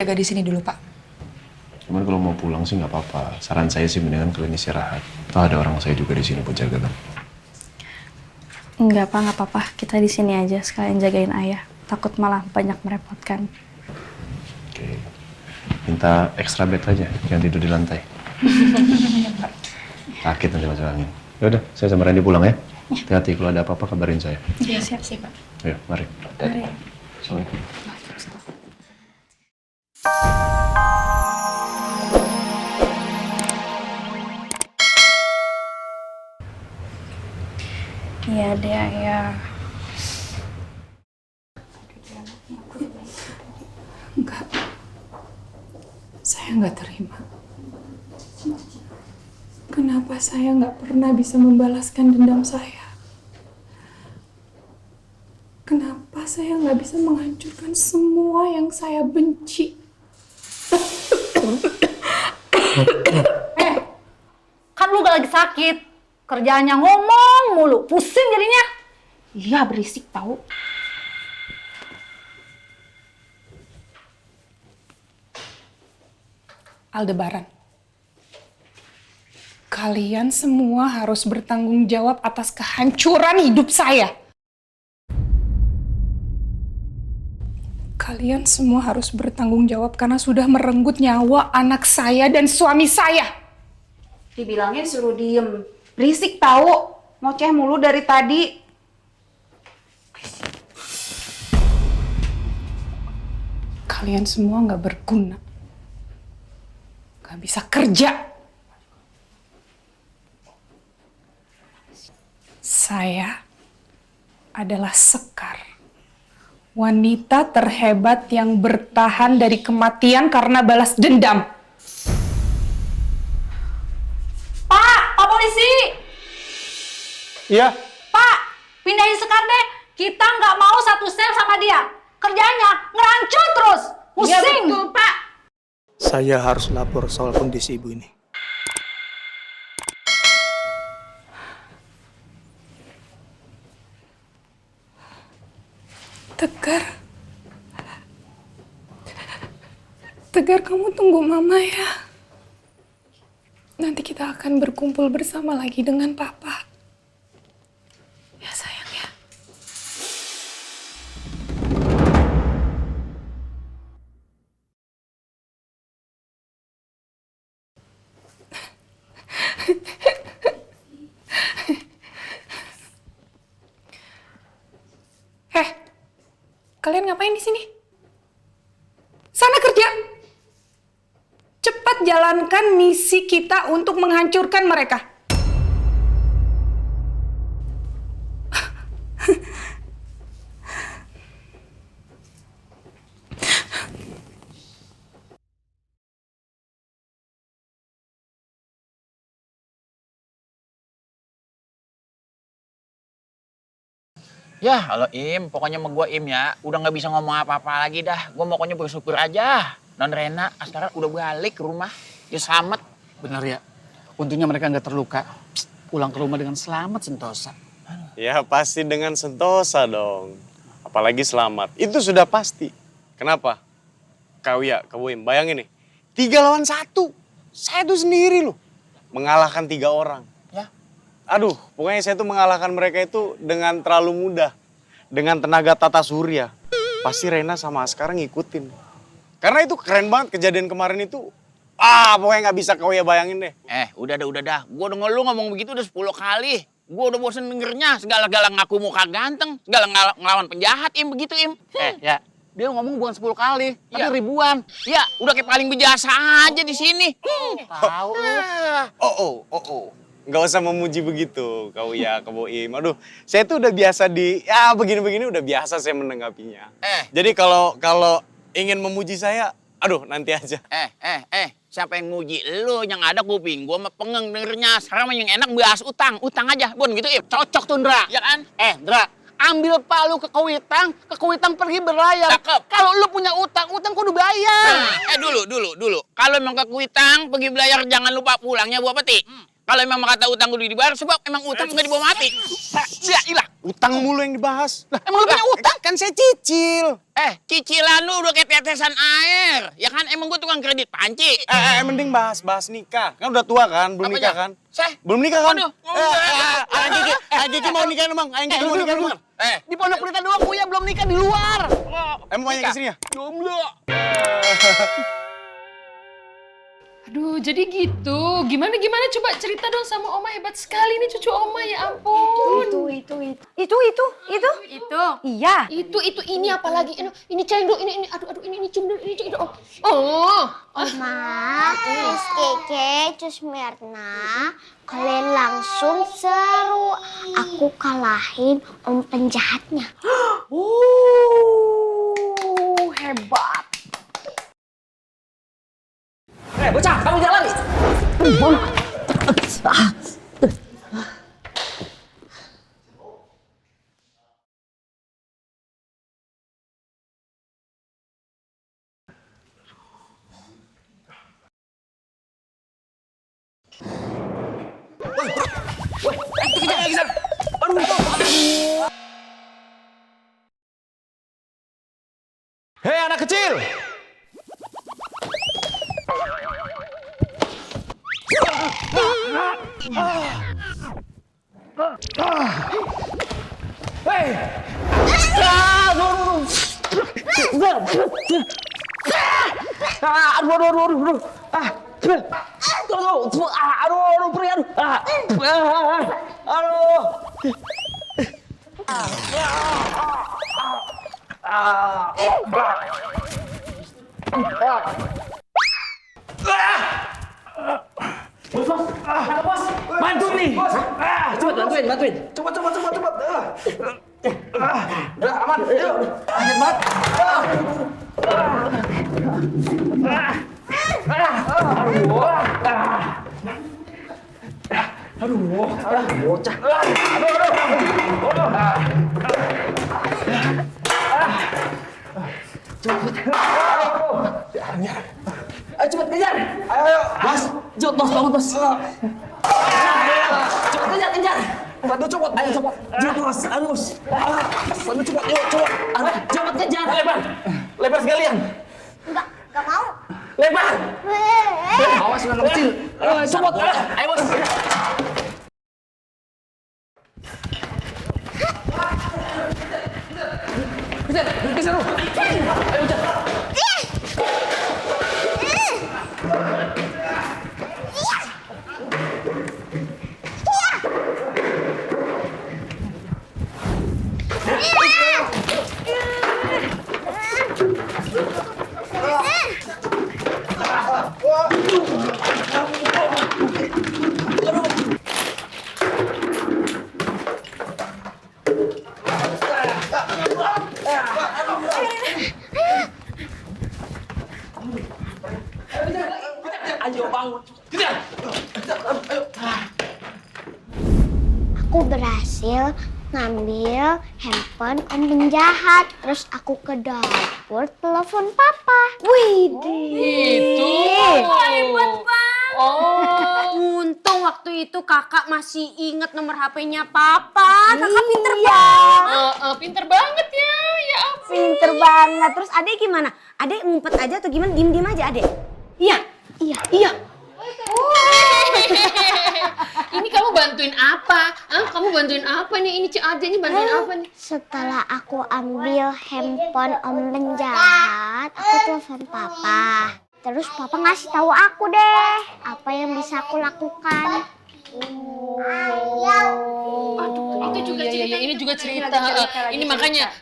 jaga di sini dulu, Pak. Cuman kalau mau pulang sih nggak apa-apa. Saran saya sih mendingan kalian istirahat. Toh ada orang saya juga di sini buat jaga kan. Enggak, Pak, nggak apa-apa. Kita di sini aja sekalian jagain ayah. Takut malah banyak merepotkan. Oke. Minta extra bed aja, jangan tidur di lantai. Sakit nanti masuk angin. Yaudah, saya sama Randy pulang ya. Hati-hati kalau ada apa-apa kabarin saya. Iya, siap sih, Pak. Ayo, mari. Mari. Assalamualaikum. Iya deh, ayah. Enggak. Saya nggak terima. Kenapa saya nggak pernah bisa membalaskan dendam saya? Kenapa saya nggak bisa menghancurkan semua yang saya benci? Kan lu gak lagi sakit. Kerjaannya ngomong mulu. Pusing jadinya. Iya berisik tahu. Aldebaran, kalian semua harus bertanggung jawab atas kehancuran hidup saya. Kalian semua harus bertanggung jawab karena sudah merenggut nyawa anak saya dan suami saya. Dibilangin suruh diem. Berisik tahu. Ngoceh mulu dari tadi. Kalian semua nggak berguna. Nggak bisa kerja. Saya adalah Sekar. Wanita terhebat yang bertahan dari kematian karena balas dendam. Pak polisi! Iya. Pak, pindahin Sekar deh. Kita nggak mau satu sel sama dia. Kerjanya ngerancut terus. Pusing. Iya betul, Pak. Saya harus lapor soal kondisi ibu ini. Tegar. Tegar, kamu tunggu Mama ya. Nanti kita akan berkumpul bersama lagi dengan Papa. Ya sayang ya. Kalian ngapain di sini? Sana kerja. Cepat jalankan misi kita untuk menghancurkan mereka. Ya, kalau Im, pokoknya sama gua Im ya, udah nggak bisa ngomong apa-apa lagi dah. Gua pokoknya bersyukur aja. Non Rena, sekarang udah balik ke rumah, dia selamat. Benar ya, untungnya mereka nggak terluka. Pulang ke rumah dengan selamat sentosa. Ya pasti dengan sentosa dong. Apalagi selamat, itu sudah pasti. Kenapa? Kau Im, bayangin nih. 3 lawan 1, saya tuh sendiri loh. Mengalahkan 3 orang. Aduh, pokoknya saya tuh mengalahkan mereka itu dengan terlalu mudah. Dengan tenaga tata surya. Pasti Rena sama Askara ngikutin. Karena itu keren banget kejadian kemarin itu. Pokoknya nggak bisa kau ya bayangin deh. Udah dah. Gua denger lu ngomong begitu udah 10 kali. Gua udah bosen dengernya. Segala-gala ngaku muka ganteng. Segala ngelawan penjahat, Im, begitu, Im. Ya, dia ngomong bukan 10 kali, tapi Ya. ribuan. Ya, udah kayak paling berjasa aja di sini. Tahu lu. Nggak usah memuji begitu, kau Im. Aduh, saya tuh udah biasa begini-begini udah biasa saya menanggapinya. Jadi kalau ingin memuji saya, aduh nanti aja. Siapa yang nguji lu? Yang ada kuping gua mah pengeng dengernya. Sekarang mah yang enak bahas utang aja. Bon gitu, Im. Cocok tuh, Ndra. Ya kan? Ndra, ambil palu ke Kewitang pergi berlayar. Cakep. Kalau lu punya utang kudu bayar. Dulu. Kalau emang ke Kuitang pergi belayar jangan lupa pulangnya bawa peti. Kalau emang kata utang kudu dibayar sebab emang utang nggak dibawa mati. Ya ilah. Utang mulu yang dibahas. Lah, emang lu punya utang? Kan saya cicil. Cicilan lu udah kayak tetesan air. Ya kan emang gue tukang kredit panci. Mending bahas nikah. Kan udah tua kan, belum nikah kan? Belum nikah kan? Waduh, Ayang Kiki mau nikah emang. Ayang Kiki mau nikah emang. Di Pondok Pelita doang Uya belum nikah di luar. Emang banyak istrinya? Jomblo. Aduh, jadi gitu. Gimana coba cerita dong sama Oma, hebat sekali nih cucu Oma, ya ampun. Itu. Iya. Itu ini apalagi? Ini cium dulu, ini aduh ini cium dulu, ini cium dulu. Oh. Oma, Miss Keke, Cus Mirna, kalian langsung seru. Aku kalahin om penjahatnya. Hebat. Bocah, kamu jalan nih. Hei anak kecil! Bantu nih. Cepet bantuin. Cepet. Udah aman. Ayo. Akhir banget. Bocah. Ayo cepet kejar. Ayo. Bos. Cepet bos, bangun bos. Cepet kejar. Bantu copot. Ayo copot. Cepet bos. Ayo bos. Bantu copot. Yuk copot. Cepet kejar. Lebar sekalian. Enggak mau. Lebar. Awas anak kecil. Copot. Ayo bos. Kejar. Ayo kejar. Ayo bangun. Kejar. Aku berhasil ngambil handphone om penjahat. Terus aku ke dapur telepon papa. Itu. Hebat banget. Untung waktu itu kakak masih inget nomor HP-nya papa. Kakak pinter banget. Pinter banget ya ampun. Pinter banget. Terus adek gimana? Adek ngumpet aja atau gimana? Diem-diem aja adek? Iya. Ini kamu bantuin apa? Kamu bantuin apa nih? Ini Cik Ade ini bantuin apa nih? Setelah aku ambil handphone om penjahat, aku telepon papa. Terus papa ngasih tahu aku deh apa yang bisa aku lakukan. Itu juga cerita. Ini juga cerita. Ini makanya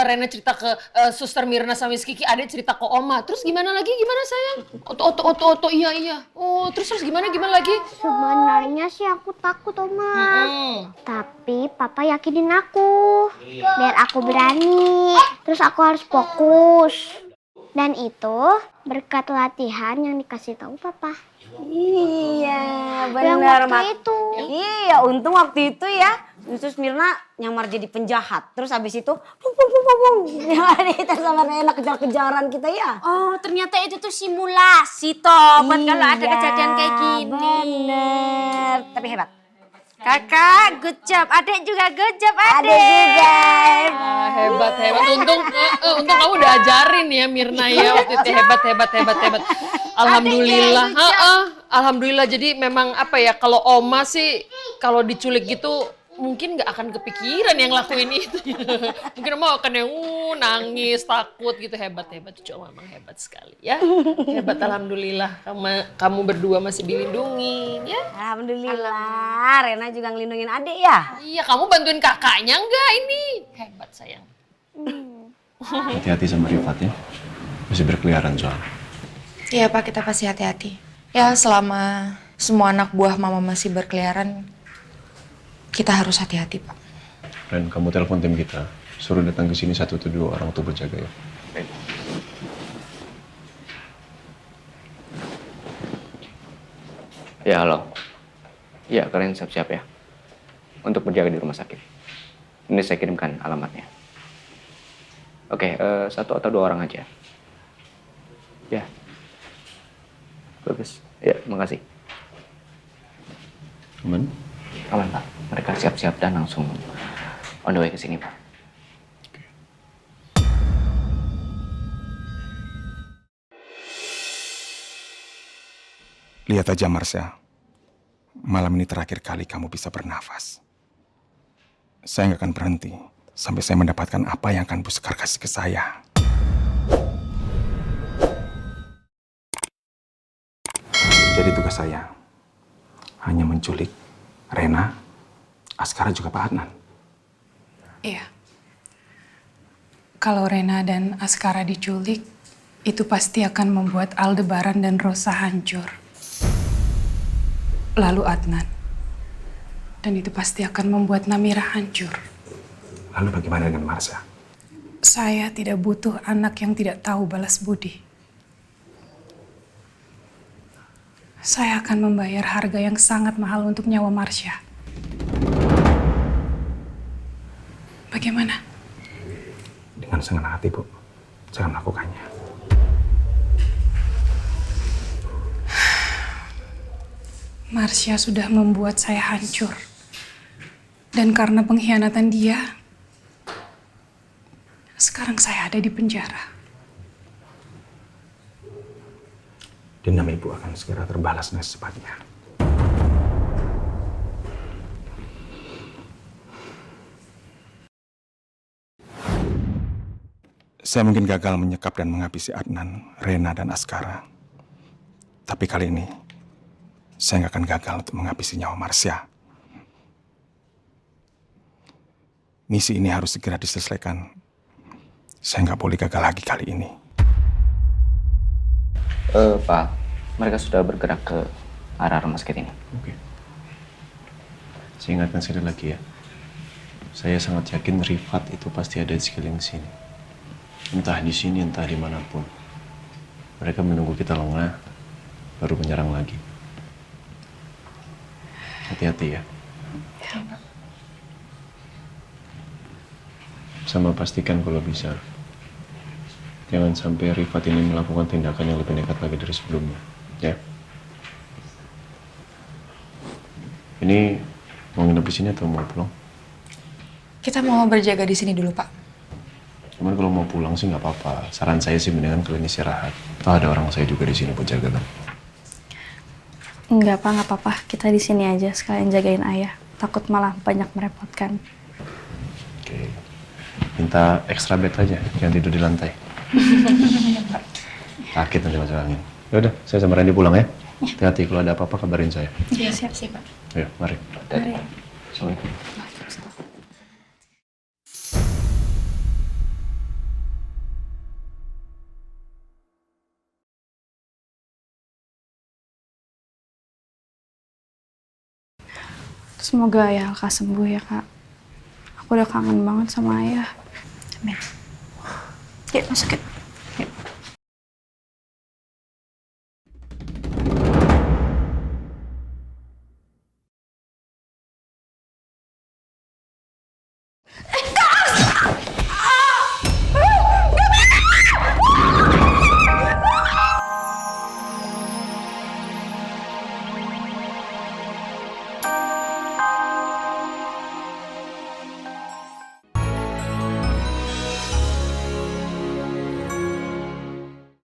Rena cerita ke Suster Mirna sama Miss Kiki, Ade cerita ke Oma. Terus gimana lagi? Gimana sayang? Oto, iya. Oh, terus gimana lagi? Sebenarnya sih aku takut, Oma. Tapi papa yakinin aku. Biar aku berani. Terus aku harus fokus. Dan itu berkat latihan yang dikasih tahu papa. Iya, Yang benar waktu itu. Iya, untung waktu itu ya, Sus Mirna nyamar jadi penjahat. Terus habis itu, pung. Ya, kita sama Rena kejar-kejaran kita ya. Oh, ternyata itu tuh simulasi toh, buat kalau ada kejadian kayak gini. Bener, tapi hebat. Kakak, good job. Adek juga good job, Ada juga. Hebat. Untung kamu udah ajarin ya Mirna ya waktu itu hebat. Alhamdulillah. Alhamdulillah. Jadi memang apa ya kalau Oma sih kalau diculik gitu mungkin nggak akan kepikiran yang lakuin itu. Mungkin Oma akan yang nangis, takut gitu. Hebat. Cucu Oma memang hebat sekali ya. Hebat alhamdulillah. Kamu berdua masih dilindungi ya. Alhamdulillah. Rena juga ngelindungin adik ya. Iya, kamu bantuin kakaknya enggak ini? Hebat sayang. Hati-hati sama Rifat ya. Masih berkeliaran soalnya. Iya Pak, kita pasti hati-hati. Ya selama semua anak buah Mama masih berkeliaran, kita harus hati-hati Pak. Dan kamu telepon tim kita. Suruh datang ke sini 1 atau 2 orang untuk berjaga ya. Ya halo. Ya kalian siap-siap ya. Untuk berjaga di rumah sakit. Ini saya kirimkan alamatnya. Oke, 1 atau 2 orang aja. Ya. Bagus. Ya, makasih. Aman? Aman Pak. Mereka siap-siap dan langsung on the way ke sini Pak. Lihat aja Marsha. Malam ini terakhir kali kamu bisa bernafas. Saya nggak akan berhenti sampai saya mendapatkan apa yang akan Bu Sekar kasih ke saya. Jadi tugas saya hanya menculik Rena, Askara juga Pak Adnan. Iya. Kalau Rena dan Askara diculik, itu pasti akan membuat Aldebaran dan Rosa hancur. Lalu Adnan. Dan itu pasti akan membuat Namira hancur. Lalu bagaimana dengan Marsha? Saya tidak butuh anak yang tidak tahu balas budi. Saya akan membayar harga yang sangat mahal untuk nyawa Marsha. Bagaimana? Dengan senang hati, Bu. Saya melakukannya. Marsha sudah membuat saya hancur. Dan karena pengkhianatan dia, sekarang saya ada di penjara. Dendam Ibu akan segera terbalas dengan secepatnya. Saya mungkin gagal menyekap dan menghabisi Adnan, Rena, dan Askara. Tapi kali ini, saya nggak akan gagal untuk menghabisi nyawa Marsha. Misi ini harus segera diselesaikan. Saya nggak boleh gagal lagi kali ini. Pak, mereka sudah bergerak ke arah rumah sakit ini. Oke. Saya ingatkan sekali lagi ya. Saya sangat yakin Rifat itu pasti ada di sekeliling sini. Entah di sini, entah dimanapun. Mereka menunggu kita lengah, baru menyerang lagi. Hati-hati ya. Sama pastikan kalau bisa. Jangan sampai Rifat ini melakukan tindakan yang lebih nekat lagi dari sebelumnya. Ya. Ini mau nginep di sini atau mau pulang? Kita mau berjaga di sini dulu, Pak. Cuman kalau mau pulang sih nggak apa-apa. Saran saya sih mendingan kalian istirahat. Toh ada orang saya juga di sini buat jaga kan. Enggak, Pak, nggak apa-apa. Kita di sini aja sekalian jagain ayah. Takut malah banyak merepotkan. Oke. Minta extra bed aja, jangan tidur di lantai. Sakit nanti masuk angin. Yaudah, saya sama Randy pulang ya. Hati-hati kalau ada apa-apa kabarin saya. Iya, siap, Pak. Ayo, mari. Mari. Assalamualaikum. Semoga ayah Alka sembuh ya, Kak. Aku udah kangen banget sama ayah. Amin. Yuk, masuk yuk.